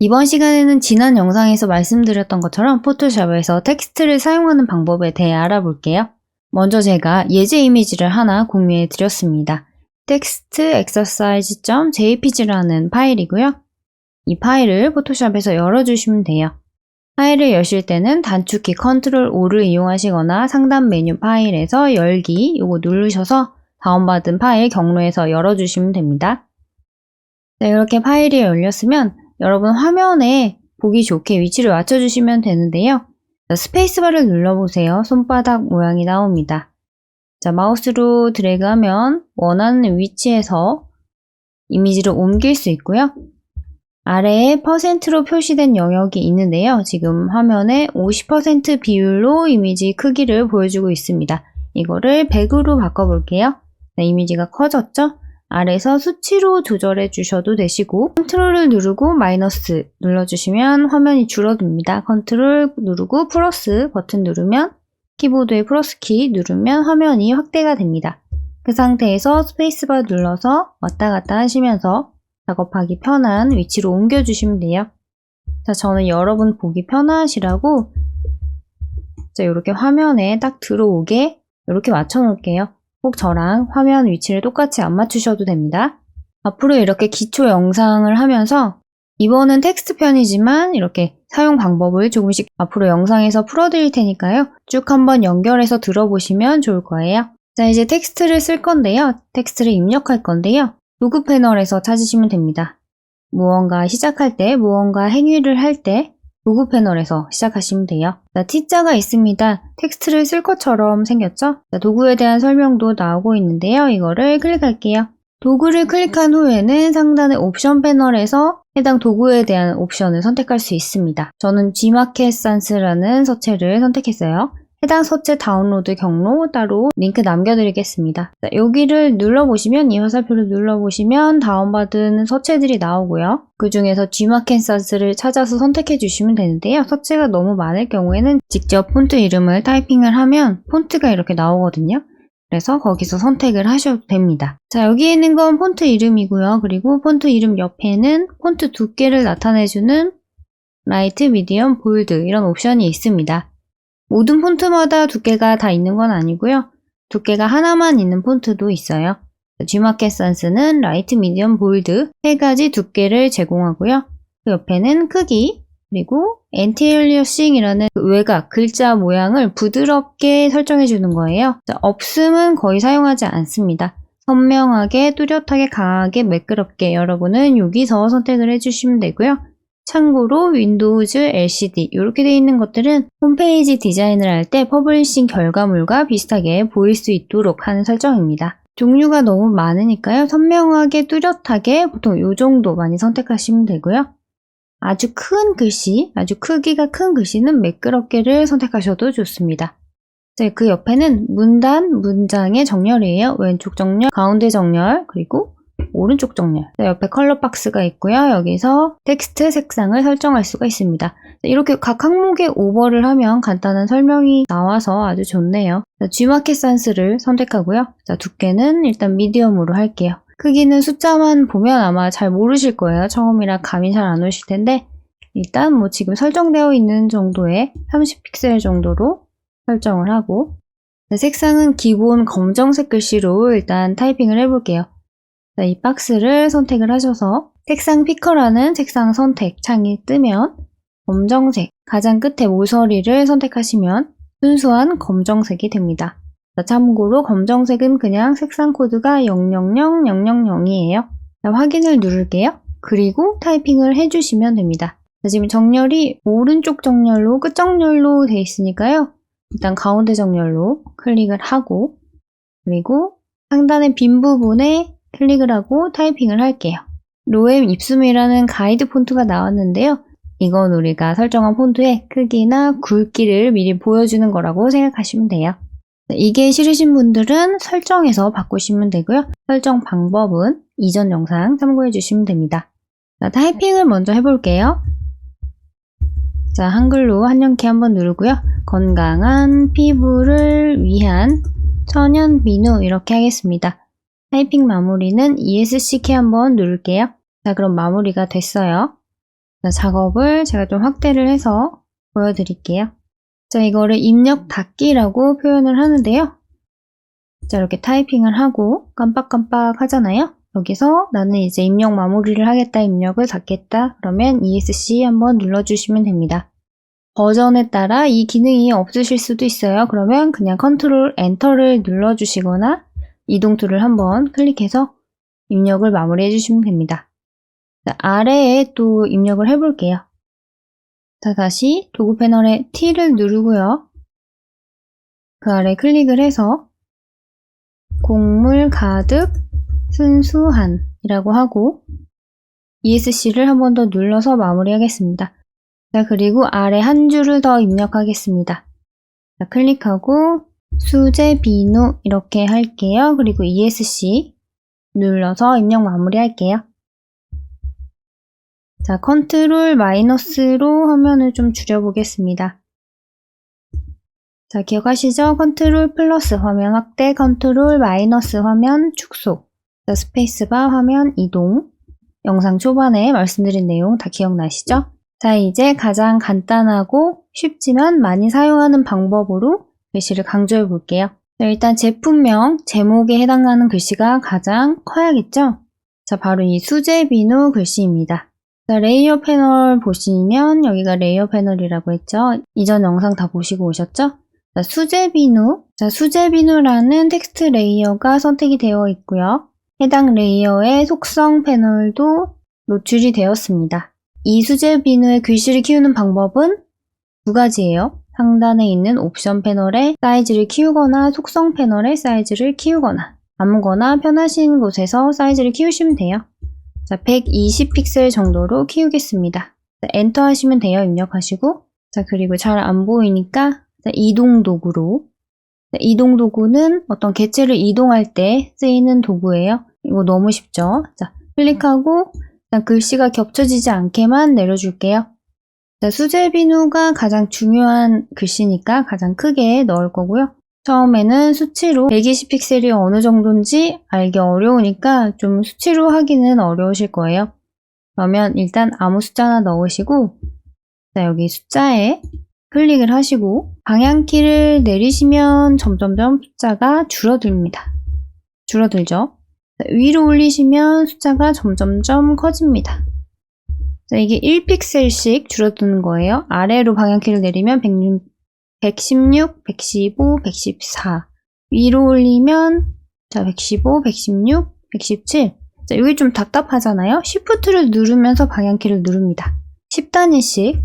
이번 시간에는 지난 영상에서 말씀드렸던 것처럼 포토샵에서 텍스트를 사용하는 방법에 대해 알아볼게요. 먼저 제가 예제 이미지를 하나 공유해 드렸습니다. textexercise.jpg라는 파일이고요. 이 파일을 포토샵에서 열어주시면 돼요. 파일을 여실 때는 단축키 Ctrl O를 이용하시거나 상단 메뉴 파일에서 열기 이거 누르셔서 다운받은 파일 경로에서 열어주시면 됩니다. 네, 이렇게 파일이 열렸으면 여러분 화면에 보기 좋게 위치를 맞춰주시면 되는데요. 스페이스바를 눌러보세요. 손바닥 모양이 나옵니다. 자, 마우스로 드래그하면 원하는 위치에서 이미지를 옮길 수 있고요. 아래에 %로 표시된 영역이 있는데요. 지금 화면에 50% 비율로 이미지 크기를 보여주고 있습니다. 이거를 100으로 바꿔볼게요. 네, 이미지가 커졌죠? 아래에서 수치로 조절해 주셔도 되시고 컨트롤을 누르고 마이너스 눌러주시면 화면이 줄어듭니다. 컨트롤 누르고 플러스 버튼 누르면 키보드의 플러스 키 누르면 화면이 확대가 됩니다. 그 상태에서 스페이스바 눌러서 왔다 갔다 하시면서 작업하기 편한 위치로 옮겨주시면 돼요. 자, 저는 여러분 보기 편하시라고 자, 이렇게 화면에 딱 들어오게 이렇게 맞춰 놓을게요. 꼭 저랑 화면 위치를 똑같이 안 맞추셔도 됩니다. 앞으로 이렇게 기초 영상을 하면서 이번은 텍스트 편이지만 이렇게 사용 방법을 조금씩 앞으로 영상에서 풀어드릴 테니까요. 쭉 한번 연결해서 들어보시면 좋을 거예요. 자, 이제 텍스트를 쓸 건데요. 텍스트를 입력할 건데요. 도구 패널에서 찾으시면 됩니다. 무언가 시작할 때, 무언가 행위를 할 때 도구 패널에서 시작하시면 돼요. 자, T자가 있습니다. 텍스트를 쓸 것처럼 생겼죠? 자, 도구에 대한 설명도 나오고 있는데요. 이거를 클릭할게요. 도구를 클릭한 후에는 상단의 옵션 패널에서 해당 도구에 대한 옵션을 선택할 수 있습니다. 저는 Gmarket Sans라는 서체를 선택했어요. 해당 서체 다운로드 경로 따로 링크 남겨드리겠습니다. 자, 여기를 눌러보시면 이 화살표를 눌러보시면 다운받은 서체들이 나오고요. 그 중에서 Gmarket Sans를 찾아서 선택해 주시면 되는데요. 서체가 너무 많을 경우에는 직접 폰트 이름을 타이핑을 하면 폰트가 이렇게 나오거든요. 그래서 거기서 선택을 하셔도 됩니다. 자, 여기 있는 건 폰트 이름이고요. 그리고 폰트 이름 옆에는 폰트 두께를 나타내주는 라이트, 미디엄, 볼드 이런 옵션이 있습니다. 모든 폰트마다 두께가 다 있는 건 아니고요. 두께가 하나만 있는 폰트도 있어요. Gmarket Sans는 라이트, 미디엄, 볼드 세 가지 두께를 제공하고요. 그 옆에는 크기, 그리고 Anti-aliasing이라는 외곽, 글자 모양을 부드럽게 설정해 주는 거예요. 자, 없음은 거의 사용하지 않습니다. 선명하게, 뚜렷하게, 강하게, 매끄럽게 여러분은 여기서 선택을 해주시면 되고요. 참고로 윈도우즈, LCD 이렇게 되어 있는 것들은 홈페이지 디자인을 할 때 퍼블리싱 결과물과 비슷하게 보일 수 있도록 하는 설정입니다. 종류가 너무 많으니까요. 선명하게, 뚜렷하게 보통 이 정도 많이 선택하시면 되고요. 아주 큰 글씨, 아주 크기가 큰 글씨는 매끄럽게를 선택하셔도 좋습니다. 네, 그 옆에는 문단, 문장의 정렬이에요. 왼쪽 정렬, 가운데 정렬, 그리고 오른쪽 정렬. 네, 옆에 컬러 박스가 있고요. 여기서 텍스트 색상을 설정할 수가 있습니다. 네, 이렇게 각 항목에 오버를 하면 간단한 설명이 나와서 아주 좋네요. Gmarket Sans를 선택하고요. 자, 두께는 일단 미디엄으로 할게요. 크기는 숫자만 보면 아마 잘 모르실 거예요. 처음이라 감이 잘 안 오실 텐데 일단 뭐 지금 설정되어 있는 정도의 30픽셀 정도로 설정을 하고 네, 색상은 기본 검정색 글씨로 일단 타이핑을 해볼게요. 자, 이 박스를 선택을 하셔서 색상 피커라는 색상 선택 창이 뜨면 검정색, 가장 끝에 모서리를 선택하시면 순수한 검정색이 됩니다. 자, 참고로 검정색은 그냥 색상 코드가 000000이에요. 자, 확인을 누를게요. 그리고 타이핑을 해주시면 됩니다. 자, 지금 정렬이 오른쪽 정렬로 끝 정렬로 되어 있으니까요. 일단 가운데 정렬로 클릭을 하고 그리고 상단의 빈 부분에 클릭을 하고 타이핑을 할게요. 로엠 입숨이라는 가이드 폰트가 나왔는데요. 이건 우리가 설정한 폰트의 크기나 굵기를 미리 보여주는 거라고 생각하시면 돼요. 이게 싫으신 분들은 설정에서 바꾸시면 되고요. 설정 방법은 이전 영상 참고해 주시면 됩니다. 자, 타이핑을 먼저 해볼게요. 자, 한글로 한영키 한번 누르고요. 건강한 피부를 위한 천연 비누 이렇게 하겠습니다. 타이핑 마무리는 ESC 키 한번 누를게요. 자, 그럼 마무리가 됐어요. 자, 작업을 제가 좀 확대를 해서 보여드릴게요. 자, 이거를 입력 닫기라고 표현을 하는데요. 자, 이렇게 타이핑을 하고 깜빡깜빡 하잖아요. 여기서 나는 이제 입력 마무리를 하겠다, 입력을 닫겠다. 그러면 ESC 한번 눌러주시면 됩니다. 버전에 따라 이 기능이 없으실 수도 있어요. 그러면 그냥 컨트롤 엔터를 눌러주시거나 이동 툴을 한번 클릭해서 입력을 마무리해 주시면 됩니다. 자, 아래에 또 입력을 해볼게요. 자, 다시 도구 패널에 T를 누르고요. 그 아래 클릭을 해서 곡물 가득 순수한 이라고 하고 ESC를 한 번 더 눌러서 마무리하겠습니다. 자, 그리고 아래 한 줄을 더 입력하겠습니다. 자, 클릭하고 수제 비누 이렇게 할게요. 그리고 ESC 눌러서 입력 마무리 할게요. 자, 컨트롤 마이너스로 화면을 좀 줄여보겠습니다. 자, 기억하시죠? 컨트롤 플러스 화면 확대, 컨트롤 마이너스 화면 축소, 자, 스페이스바 화면 이동. 영상 초반에 말씀드린 내용 다 기억나시죠? 자, 이제 가장 간단하고 쉽지만 많이 사용하는 방법으로 글씨를 강조해 볼게요. 자, 일단 제품명, 제목에 해당하는 글씨가 가장 커야겠죠? 자, 바로 이 수제 비누 글씨입니다. 자, 레이어 패널 보시면 여기가 레이어 패널이라고 했죠? 이전 영상 다 보시고 오셨죠? 자, 수제 비누. 자, 수제 비누라는 텍스트 레이어가 선택이 되어 있고요. 해당 레이어의 속성 패널도 노출이 되었습니다. 이 수제 비누의 글씨를 키우는 방법은 두 가지예요. 상단에 있는 옵션 패널의 사이즈를 키우거나 속성 패널의 사이즈를 키우거나 아무거나 편하신 곳에서 사이즈를 키우시면 돼요. 자, 120픽셀 정도로 키우겠습니다. 자, 엔터 하시면 돼요. 입력하시고. 자, 그리고 잘 안 보이니까 자, 이동 도구로. 자, 이동 도구는 어떤 개체를 이동할 때 쓰이는 도구예요. 이거 너무 쉽죠? 자, 클릭하고 일단 글씨가 겹쳐지지 않게만 내려줄게요. 자, 수제 비누가 가장 중요한 글씨니까 가장 크게 넣을 거고요. 처음에는 수치로 120픽셀이 어느 정도인지 알기 어려우니까 좀 수치로 하기는 어려우실 거예요. 그러면 일단 아무 숫자나 넣으시고 자, 여기 숫자에 클릭을 하시고 방향키를 내리시면 점점점 숫자가 줄어듭니다. 줄어들죠? 자, 위로 올리시면 숫자가 점점점 커집니다. 자, 이게 1픽셀씩 줄어드는 거예요. 아래로 방향키를 내리면 116, 115, 114 위로 올리면 자 115, 116, 117 자, 여기 좀 답답하잖아요. Shift를 누르면서 방향키를 누릅니다. 10단위씩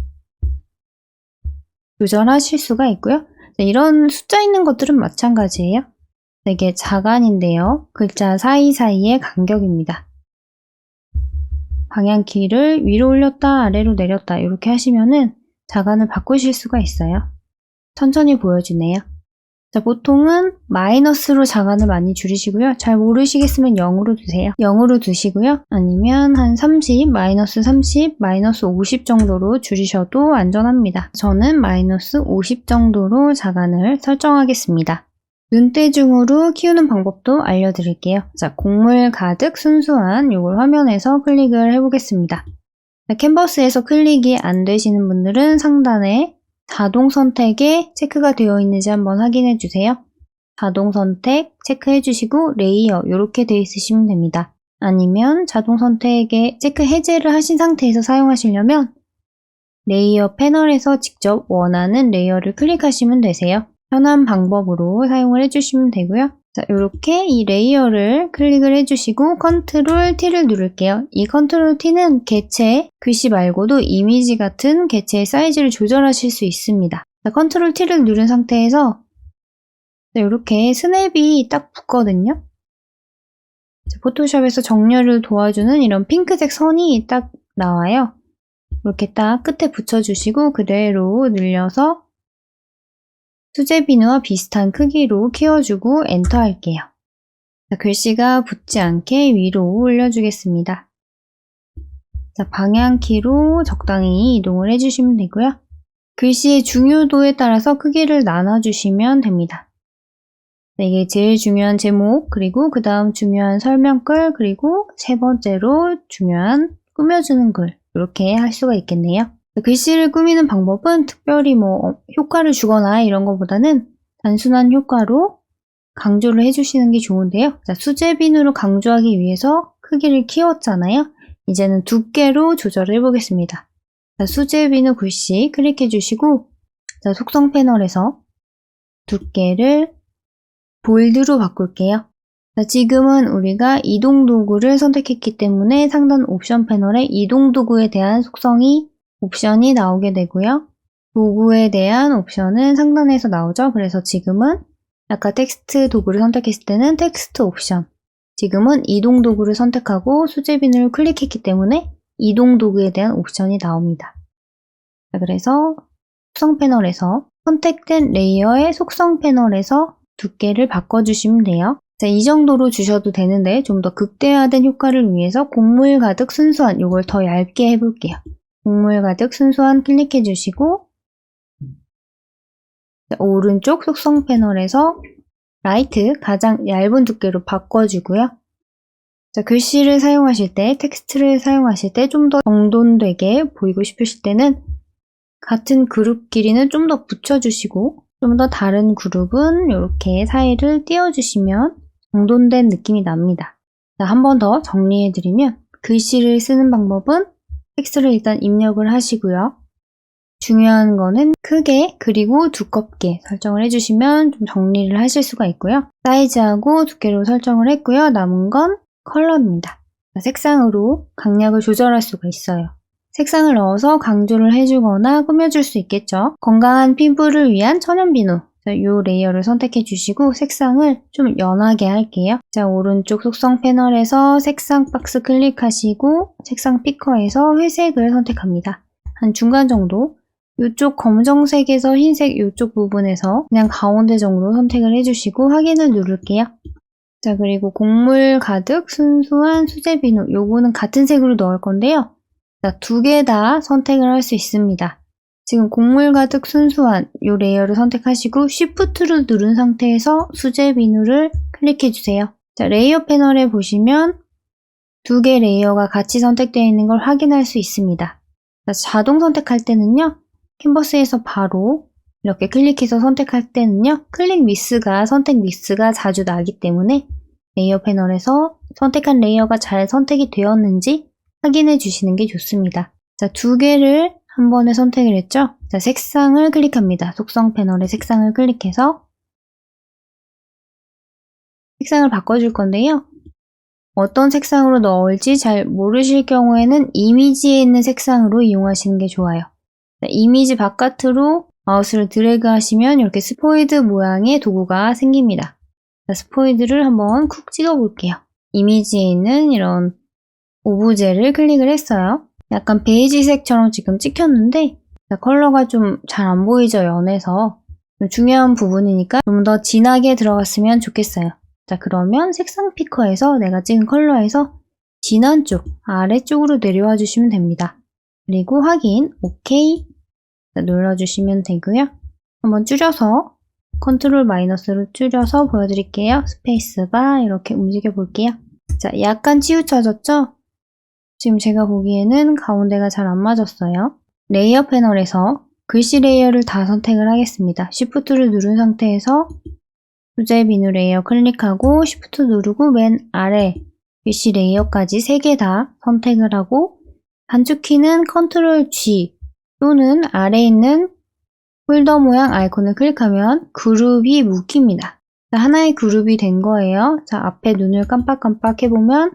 조절하실 수가 있고요. 자, 이런 숫자 있는 것들은 마찬가지예요. 자, 이게 자간인데요. 글자 사이사이의 간격입니다. 방향키를 위로 올렸다 아래로 내렸다 이렇게 하시면은 자간을 바꾸실 수가 있어요. 천천히 보여주네요. 자, 보통은 마이너스로 자간을 많이 줄이시고요. 잘 모르시겠으면 0으로 두세요. 0으로 두시고요. 아니면 한 30, 마이너스 30, 마이너스 50 정도로 줄이셔도 안전합니다. 저는 마이너스 50 정도로 자간을 설정하겠습니다. 눈대중으로 키우는 방법도 알려드릴게요. 자, 곡물 가득 순수한 이걸 화면에서 클릭을 해보겠습니다. 자, 캔버스에서 클릭이 안 되시는 분들은 상단에 자동 선택에 체크가 되어 있는지 한번 확인해 주세요. 자동 선택 체크해 주시고 레이어 이렇게 되어 있으시면 됩니다. 아니면 자동 선택에 체크 해제를 하신 상태에서 사용하시려면 레이어 패널에서 직접 원하는 레이어를 클릭하시면 되세요. 편한 방법으로 사용을 해주시면 되고요. 자, 이렇게 이 레이어를 클릭을 해주시고 컨트롤 T를 누를게요. 이 컨트롤 T는 개체, 글씨 말고도 이미지 같은 개체의 사이즈를 조절하실 수 있습니다. 자, 컨트롤 T를 누른 상태에서 자, 이렇게 스냅이 딱 붙거든요. 자, 포토샵에서 정렬을 도와주는 이런 핑크색 선이 딱 나와요. 이렇게 딱 끝에 붙여주시고 그대로 늘려서 수제 비누와 비슷한 크기로 키워주고 엔터 할게요. 자, 글씨가 붙지 않게 위로 올려주겠습니다. 자, 방향키로 적당히 이동을 해주시면 되고요. 글씨의 중요도에 따라서 크기를 나눠주시면 됩니다. 자, 이게 제일 중요한 제목, 그리고 그 다음 중요한 설명글, 그리고 세 번째로 중요한 꾸며주는 글. 이렇게 할 수가 있겠네요. 글씨를 꾸미는 방법은 특별히 효과를 주거나 이런 것보다는 단순한 효과로 강조를 해주시는 게 좋은데요. 자, 수제 비누로 강조하기 위해서 크기를 키웠잖아요. 이제는 두께로 조절을 해보겠습니다. 자, 수제 비누 글씨 클릭해 주시고, 자, 속성 패널에서 두께를 볼드로 바꿀게요. 자, 지금은 우리가 이동 도구를 선택했기 때문에 상단 옵션 패널에 이동 도구에 대한 옵션이 나오게 되고요. 도구에 대한 옵션은 상단에서 나오죠. 그래서 지금은 아까 텍스트 도구를 선택했을 때는 텍스트 옵션, 지금은 이동 도구를 선택하고 수제 비누를 클릭했기 때문에 이동 도구에 대한 옵션이 나옵니다. 자, 그래서 속성 패널에서 선택된 레이어의 속성 패널에서 두께를 바꿔주시면 돼요. 자, 이 정도로 주셔도 되는데 좀 더 극대화된 효과를 위해서 곡물 가득 순수한 이걸 더 얇게 해볼게요. 곡물 가득 순수한 클릭해 주시고, 자, 오른쪽 속성 패널에서 라이트 가장 얇은 두께로 바꿔주고요. 자, 글씨를 사용하실 때, 텍스트를 사용하실 때 좀 더 정돈되게 보이고 싶으실 때는 같은 그룹 길이는 좀 더 붙여주시고, 좀 더 다른 그룹은 이렇게 사이를 띄워주시면 정돈된 느낌이 납니다. 자, 한 번 더 정리해드리면 글씨를 쓰는 방법은 텍스트를 일단 입력을 하시고요. 중요한 거는 크게 그리고 두껍게 설정을 해주시면 좀 정리를 하실 수가 있고요. 사이즈하고 두께로 설정을 했고요. 남은 건 컬러입니다. 자, 색상으로 강약을 조절할 수가 있어요. 색상을 넣어서 강조를 해주거나 꾸며줄 수 있겠죠. 건강한 피부를 위한 천연비누. 이 레이어를 선택해 주시고 색상을 좀 연하게 할게요. 자, 오른쪽 속성 패널에서 색상 박스 클릭하시고 색상 피커에서 회색을 선택합니다. 한 중간 정도, 이쪽 검정색에서 흰색 이쪽 부분에서 그냥 가운데 정도 선택을 해주시고 확인을 누를게요. 자, 그리고 곡물 가득 순수한 수제 비누, 요거는 같은 색으로 넣을 건데요. 자, 두 개 다 선택을 할 수 있습니다. 지금 곡물 가득 순수한 이 레이어를 선택하시고 Shift를 누른 상태에서 수제 비누를 클릭해 주세요. 자, 레이어 패널에 보시면 두 개 레이어가 같이 선택되어 있는 걸 확인할 수 있습니다. 자, 자동 선택할 때는요, 캔버스에서 바로 이렇게 클릭해서 선택할 때는요, 선택 미스가 자주 나기 때문에 레이어 패널에서 선택한 레이어가 잘 선택이 되었는지 확인해 주시는 게 좋습니다. 자, 두 개를 한 번에 선택을 했죠? 자, 색상을 클릭합니다. 속성 패널에 색상을 클릭해서 색상을 바꿔줄 건데요. 어떤 색상으로 넣을지 잘 모르실 경우에는 이미지에 있는 색상으로 이용하시는 게 좋아요. 자, 이미지 바깥으로 마우스를 드래그 하시면 이렇게 스포이드 모양의 도구가 생깁니다. 자, 스포이드를 한번 쿡 찍어 볼게요. 이미지에 있는 이런 오브제를 클릭을 했어요. 약간 베이지색처럼 지금 찍혔는데 컬러가 좀 잘 안 보이죠, 연해서. 중요한 부분이니까 좀 더 진하게 들어갔으면 좋겠어요. 자, 그러면 색상 피커에서 내가 찍은 컬러에서 진한 쪽, 아래쪽으로 내려와 주시면 됩니다. 그리고 확인, OK 눌러주시면 되고요. 한번 줄여서 컨트롤 마이너스로 줄여서 보여드릴게요. 스페이스바 이렇게 움직여 볼게요. 자, 약간 치우쳐졌죠? 지금 제가 보기에는 가운데가 잘 안 맞았어요. 레이어 패널에서 글씨 레이어를 다 선택을 하겠습니다. Shift를 누른 상태에서 수제 비누 레이어 클릭하고 Shift 누르고 맨 아래 글씨 레이어까지 3개 다 선택을 하고 단축키는 Ctrl G 또는 아래에 있는 폴더 모양 아이콘을 클릭하면 그룹이 묶입니다. 자, 하나의 그룹이 된 거예요. 자, 앞에 눈을 깜빡깜빡 해보면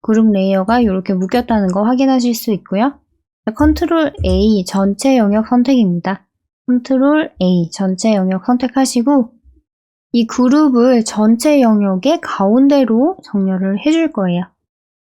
그룹 레이어가 이렇게 묶였다는 거 확인하실 수 있고요. 자, Ctrl A 전체 영역 선택입니다. Ctrl A 전체 영역 선택하시고 이 그룹을 전체 영역의 가운데로 정렬을 해줄 거예요.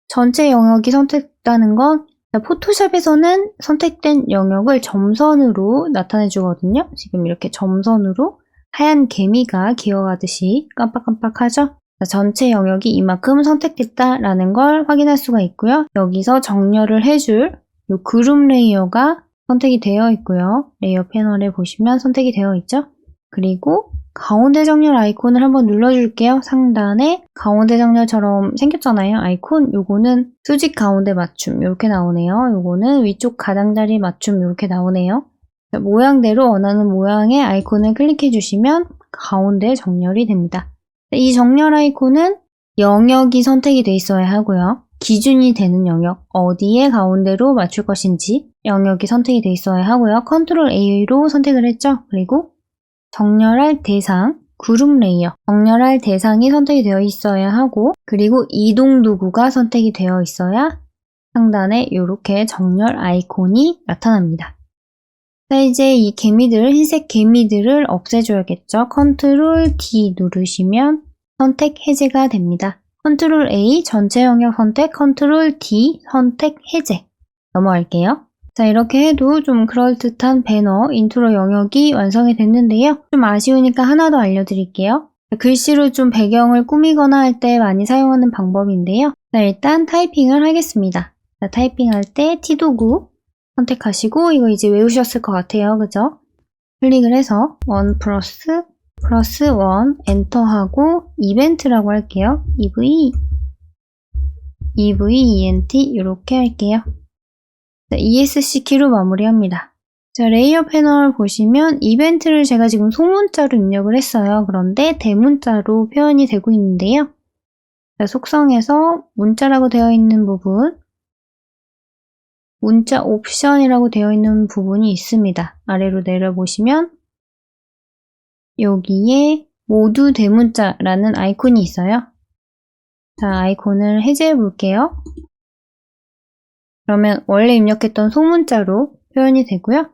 전체 영역이 선택됐다는 건 포토샵에서는 선택된 영역을 점선으로 나타내 주거든요. 지금 이렇게 점선으로 하얀 개미가 기어가듯이 깜빡깜빡하죠. 전체 영역이 이만큼 선택됐다라는 걸 확인할 수가 있고요. 여기서 정렬을 해줄 이 그룹 레이어가 선택이 되어 있고요. 레이어 패널에 보시면 선택이 되어 있죠. 그리고 가운데 정렬 아이콘을 한번 눌러줄게요. 상단에 가운데 정렬처럼 생겼잖아요. 아이콘. 요거는 수직 가운데 맞춤 이렇게 나오네요. 요거는 위쪽 가장자리 맞춤 이렇게 나오네요. 모양대로 원하는 모양의 아이콘을 클릭해 주시면 가운데 정렬이 됩니다. 이 정렬 아이콘은 영역이 선택이 돼 있어야 하고요. 기준이 되는 영역, 어디에 가운데로 맞출 것인지 영역이 선택이 돼 있어야 하고요. 컨트롤 A로 선택을 했죠. 그리고 정렬할 대상, 그룹 레이어, 정렬할 대상이 선택이 되어 있어야 하고, 그리고 이동 도구가 선택이 되어 있어야 상단에 이렇게 정렬 아이콘이 나타납니다. 자, 이제 이 개미들, 흰색 개미들을 없애줘야겠죠. 컨트롤 D 누르시면 선택 해제가 됩니다. 컨트롤 A 전체 영역 선택, 컨트롤 D 선택 해제. 넘어갈게요. 자, 이렇게 해도 좀 그럴듯한 배너, 인트로 영역이 완성이 됐는데요. 좀 아쉬우니까 하나 더 알려드릴게요. 글씨로 좀 배경을 꾸미거나 할 때 많이 사용하는 방법인데요. 자, 일단 타이핑을 하겠습니다. 자, 타이핑할 때 T도구 선택하시고, 이거 이제 외우셨을 것 같아요. 그죠? 클릭을 해서 1 플러스 1 엔터하고 이벤트라고 할게요. ENT 이렇게 할게요. 자, ESC 키로 마무리합니다. 자, 레이어 패널 보시면 이벤트를 제가 지금 소문자로 입력을 했어요. 그런데 대문자로 표현이 되고 있는데요. 자, 속성에서 문자라고 되어 있는 부분, 문자 옵션이라고 되어 있는 부분이 있습니다. 아래로 내려보시면 여기에 모두 대문자라는 아이콘이 있어요. 자, 아이콘을 해제해 볼게요. 그러면 원래 입력했던 소문자로 표현이 되고요.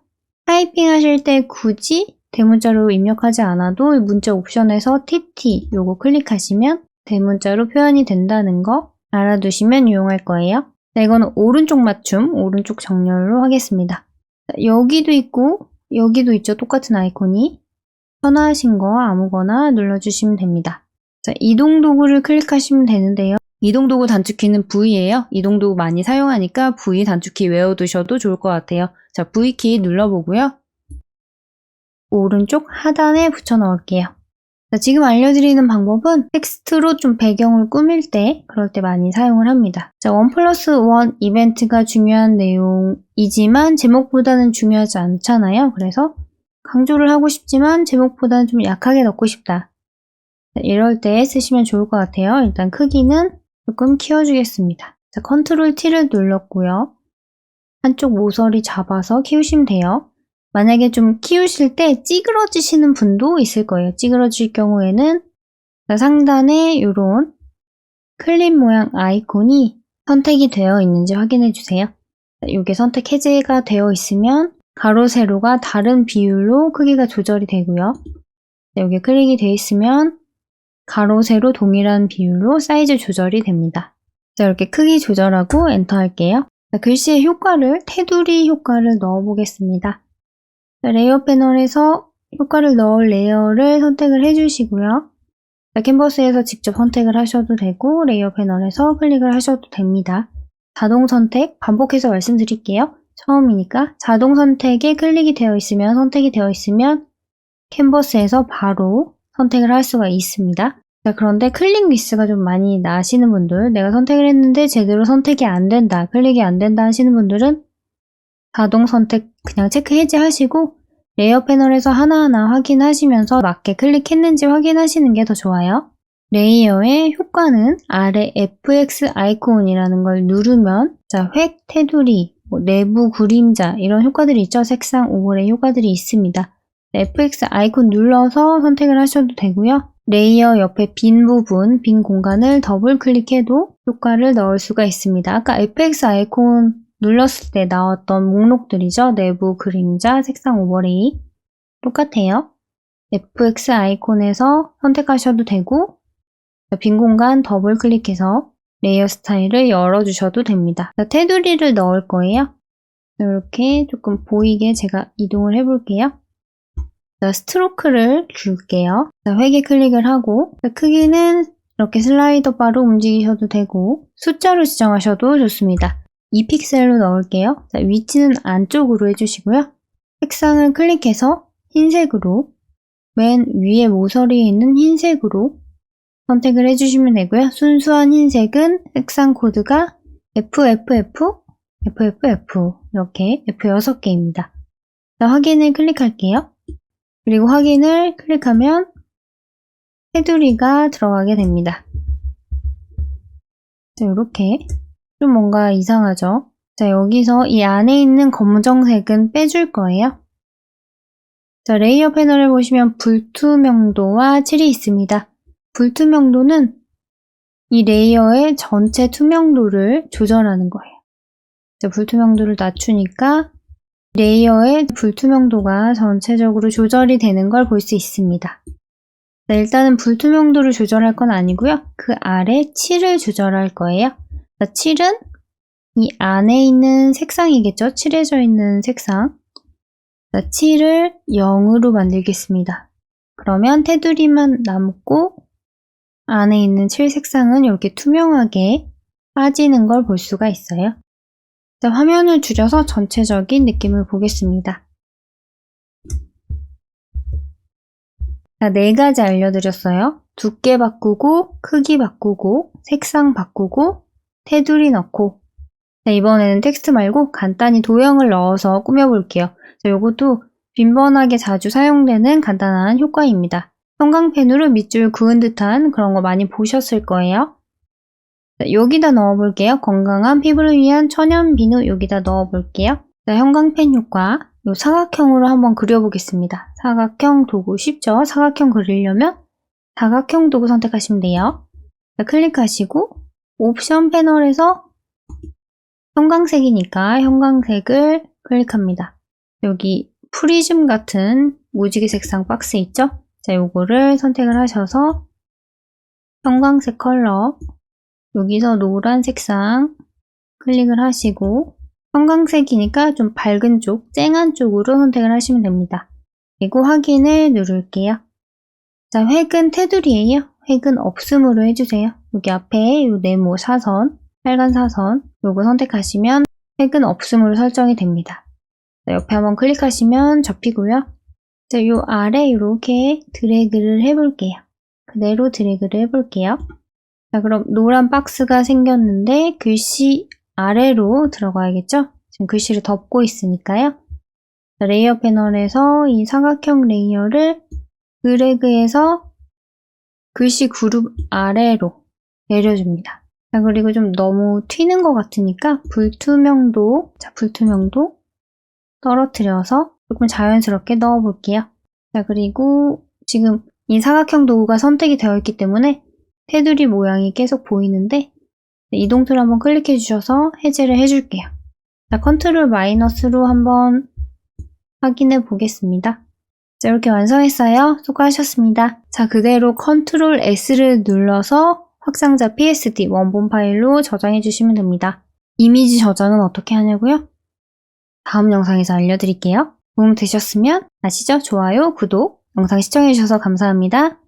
타이핑 하실 때 굳이 대문자로 입력하지 않아도 문자 옵션에서 TT 요거 클릭하시면 대문자로 표현이 된다는 거 알아두시면 유용할 거예요. 자, 이거는 오른쪽 맞춤, 오른쪽 정렬로 하겠습니다. 자, 여기도 있고 여기도 있죠. 똑같은 아이콘이. 편하신 거 아무거나 눌러주시면 됩니다. 자, 이동 도구를 클릭하시면 되는데요. 이동 도구 단축키는 V예요. 이동 도구 많이 사용하니까 V 단축키 외워두셔도 좋을 것 같아요. 자, V키 눌러보고요. 오른쪽 하단에 붙여 넣을게요. 자, 지금 알려드리는 방법은 텍스트로 좀 배경을 꾸밀 때, 그럴 때 많이 사용을 합니다. 자, 1+1 이벤트가 중요한 내용이지만 제목보다는 중요하지 않잖아요. 그래서 강조를 하고 싶지만 제목보다는 좀 약하게 넣고 싶다. 자, 이럴 때 쓰시면 좋을 것 같아요. 일단 크기는 조금 키워주겠습니다. 자, 컨트롤 T를 눌렀고요. 한쪽 모서리 잡아서 키우시면 돼요. 만약에 좀 키우실 때 찌그러지시는 분도 있을 거예요. 찌그러질 경우에는 상단에 이런 클립 모양 아이콘이 선택이 되어 있는지 확인해 주세요. 이게 선택 해제가 되어 있으면 가로, 세로가 다른 비율로 크기가 조절이 되고요. 여기 클릭이 되어 있으면 가로, 세로 동일한 비율로 사이즈 조절이 됩니다. 자, 이렇게 크기 조절하고 엔터 할게요. 자, 글씨의 효과를, 테두리 효과를 넣어 보겠습니다. 자, 레이어 패널에서 효과를 넣을 레이어를 선택을 해주시고요. 자, 캔버스에서 직접 선택을 하셔도 되고 레이어 패널에서 클릭을 하셔도 됩니다. 자동 선택 반복해서 말씀드릴게요. 처음이니까 자동 선택에 클릭이 되어 있으면 선택이 되어 있으면 캔버스에서 바로 선택을 할 수가 있습니다. 자, 그런데 클릭 미스가 좀 많이 나시는 분들, 내가 선택을 했는데 제대로 선택이 안 된다, 클릭이 안 된다 하시는 분들은 자동 선택 그냥 체크 해제하시고 레이어 패널에서 하나하나 확인하시면서 맞게 클릭했는지 확인하시는 게 더 좋아요. 레이어의 효과는 아래 FX 아이콘이라는 걸 누르면 자, 획, 테두리, 내부 그림자 이런 효과들이 있죠. 색상 오버레이 효과들이 있습니다. FX 아이콘 눌러서 선택을 하셔도 되고요. 레이어 옆에 빈 부분, 빈 공간을 더블 클릭해도 효과를 넣을 수가 있습니다. 아까 FX 아이콘 눌렀을 때 나왔던 목록들이죠. 내부 그림자, 색상 오버레이 똑같아요. FX 아이콘에서 선택하셔도 되고 빈 공간 더블 클릭해서 레이어 스타일을 열어주셔도 됩니다. 자, 테두리를 넣을 거예요. 이렇게 조금 보이게 제가 이동을 해볼게요. 자, 스트로크를 줄게요. 자, 회계 클릭을 하고 자, 크기는 이렇게 슬라이더 바로 움직이셔도 되고 숫자로 지정하셔도 좋습니다. 2픽셀로 넣을게요. 자, 위치는 안쪽으로 해주시고요. 색상을 클릭해서 흰색으로 맨 위에 모서리에 있는 흰색으로 선택을 해주시면 되고요. 순수한 흰색은 색상 코드가 FFF, FFF 이렇게 F 6개입니다. 자, 확인을 클릭할게요. 그리고 확인을 클릭하면 테두리가 들어가게 됩니다. 자, 이렇게 좀 뭔가 이상하죠? 자, 여기서 이 안에 있는 검정색은 빼줄 거예요. 자, 레이어 패널을 보시면 불투명도와 7이 있습니다. 불투명도는 이 레이어의 전체 투명도를 조절하는 거예요. 자, 불투명도를 낮추니까 레이어의 불투명도가 전체적으로 조절이 되는 걸 볼 수 있습니다. 자, 일단은 불투명도를 조절할 건 아니고요. 그 아래 7을 조절할 거예요. 자, 7은 이 안에 있는 색상이겠죠? 칠해져 있는 색상. 자, 7을 0으로 만들겠습니다. 그러면 테두리만 남고 안에 있는 7 색상은 이렇게 투명하게 빠지는 걸 볼 수가 있어요. 자, 화면을 줄여서 전체적인 느낌을 보겠습니다. 자, 4가지 알려드렸어요. 두께 바꾸고, 크기 바꾸고, 색상 바꾸고, 테두리 넣고. 자, 이번에는 텍스트 말고 간단히 도형을 넣어서 꾸며볼게요. 자, 요것도 빈번하게 자주 사용되는 간단한 효과입니다. 형광펜으로 밑줄 그은 듯한 그런 거 많이 보셨을 거예요. 자, 여기다 넣어볼게요. 건강한 피부를 위한 천연 비누 여기다 넣어볼게요. 자, 형광펜 효과. 요 사각형으로 한번 그려보겠습니다. 사각형 도구 쉽죠? 사각형 그리려면 사각형 도구 선택하시면 돼요. 자, 클릭하시고 옵션 패널에서 형광색이니까 형광색을 클릭합니다. 여기 프리즘 같은 무지개 색상 박스 있죠? 자, 요거를 선택을 하셔서 형광색 컬러 여기서 노란 색상 클릭을 하시고 형광색이니까 좀 밝은 쪽, 쨍한 쪽으로 선택을 하시면 됩니다. 그리고 확인을 누를게요. 자, 획은 테두리예요. 획은 없음으로 해주세요. 여기 앞에 요 네모 사선, 빨간 사선 요거 선택하시면 획은 없음으로 설정이 됩니다. 자, 옆에 한번 클릭하시면 접히고요. 자, 요 아래 이렇게 드래그를 해볼게요. 그대로 드래그를 해볼게요. 자, 그럼 노란 박스가 생겼는데 글씨 아래로 들어가야겠죠? 지금 글씨를 덮고 있으니까요. 자, 레이어 패널에서 이 사각형 레이어를 드래그해서 글씨 그룹 아래로 내려줍니다. 자, 그리고 좀 너무 튀는 것 같으니까 불투명도 떨어뜨려서 조금 자연스럽게 넣어볼게요. 자, 그리고 지금 이 사각형 도구가 선택이 되어 있기 때문에 테두리 모양이 계속 보이는데 이동 툴 한번 클릭해 주셔서 해제를 해줄게요. 자, 컨트롤 마이너스로 한번 확인해 보겠습니다. 자, 이렇게 완성했어요. 수고하셨습니다. 자, 그대로 컨트롤 S를 눌러서 확장자 PSD 원본 파일로 저장해 주시면 됩니다. 이미지 저장은 어떻게 하냐고요? 다음 영상에서 알려드릴게요. 도움 되셨으면 아시죠? 좋아요, 구독, 영상 시청해 주셔서 감사합니다.